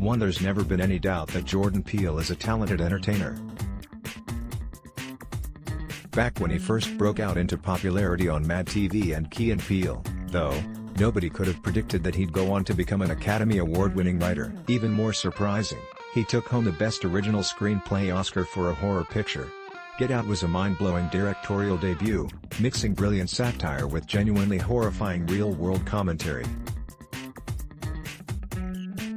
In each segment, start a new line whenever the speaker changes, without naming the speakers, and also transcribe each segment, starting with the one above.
One, there's never been any doubt that Jordan Peele is a talented entertainer. Back when he first broke out into popularity on Mad TV and Key & Peele, though, nobody could have predicted that he'd go on to become an Academy Award-winning writer. Even more surprising, he took home the Best Original Screenplay Oscar for a horror picture. Get Out was a mind-blowing directorial debut, mixing brilliant satire with genuinely horrifying real-world commentary.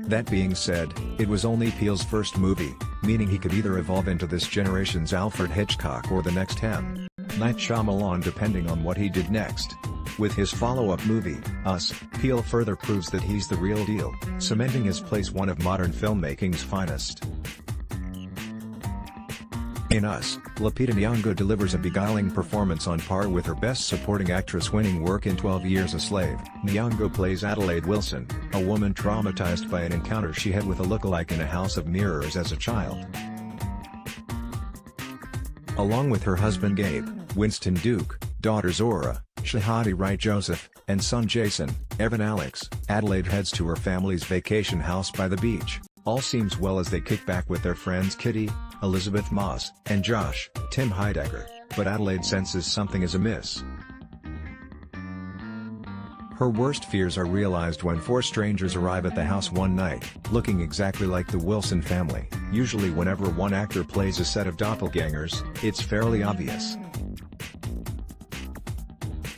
That being said, it was only Peele's first movie, meaning he could either evolve into this generation's Alfred Hitchcock or the next M. Night Shyamalan, depending on what he did next. With his follow-up movie, Us, Peele further proves that he's the real deal, cementing his place one of modern filmmaking's finest. In Us, Lupita Nyong'o delivers a beguiling performance on par with her Best Supporting Actress-winning work in 12 Years a Slave. Nyong'o plays Adelaide Wilson, a woman traumatized by an encounter she had with a lookalike in a house of mirrors as a child. Along with her husband Gabe, Winston Duke, daughter Zora, Shahadi Wright Joseph, and son Jason, Evan Alex, Adelaide heads to her family's vacation house by the beach. All seems well as they kick back with their friends Kitty, Elizabeth Moss, and Josh, Tim Heidecker, but Adelaide senses something is amiss. Her worst fears are realized when four strangers arrive at the house one night, looking exactly like the Wilson family. Usually whenever one actor plays a set of doppelgangers, it's fairly obvious.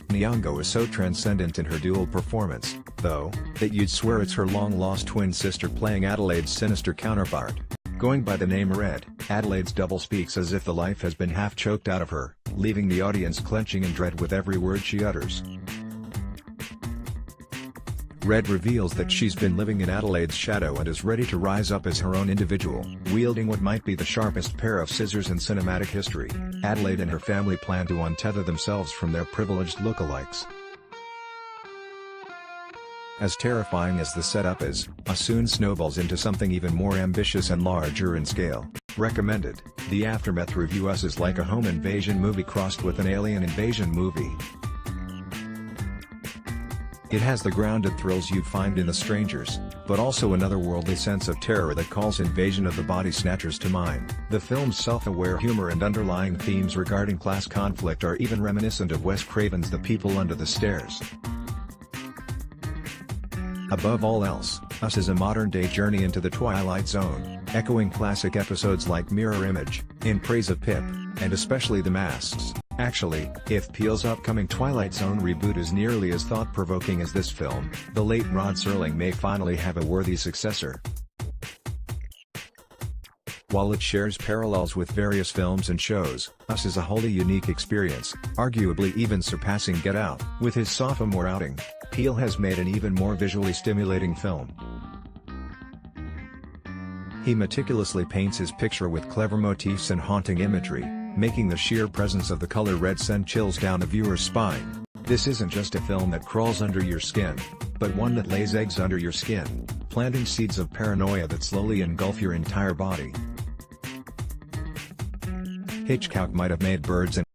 Nyong'o is so transcendent in her dual performance, though, that you'd swear it's her long-lost twin sister playing Adelaide's sinister counterpart. Going by the name Red, Adelaide's double speaks as if the life has been half choked out of her, leaving the audience clenching in dread with every word she utters. Red reveals that she's been living in Adelaide's shadow and is ready to rise up as her own individual, wielding what might be the sharpest pair of scissors in cinematic history. Adelaide and her family plan to untether themselves from their privileged lookalikes. As terrifying as the setup is, Us soon snowballs into something even more ambitious and larger in scale. Recommended. The Aftermath review. Us is like a home invasion movie crossed with an alien invasion movie. It has the grounded thrills you'd find in The Strangers, but also an otherworldly sense of terror that calls Invasion of the Body Snatchers to mind. The film's self-aware humor and underlying themes regarding class conflict are even reminiscent of Wes Craven's The People Under the Stairs. Above all else, Us is a modern-day journey into the Twilight Zone, echoing classic episodes like Mirror Image, In Praise of Pip, and especially The Masks. Actually, if Peele's upcoming Twilight Zone reboot is nearly as thought-provoking as this film, the late Rod Serling may finally have a worthy successor. While it shares parallels with various films and shows, Us is a wholly unique experience, arguably even surpassing Get Out. With his sophomore outing, Peele has made an even more visually stimulating film. He meticulously paints his picture with clever motifs and haunting imagery, making the sheer presence of the color red send chills down a viewer's spine. This isn't just a film that crawls under your skin, but one that lays eggs under your skin, planting seeds of paranoia that slowly engulf your entire body. Hitchcock might have made Birds and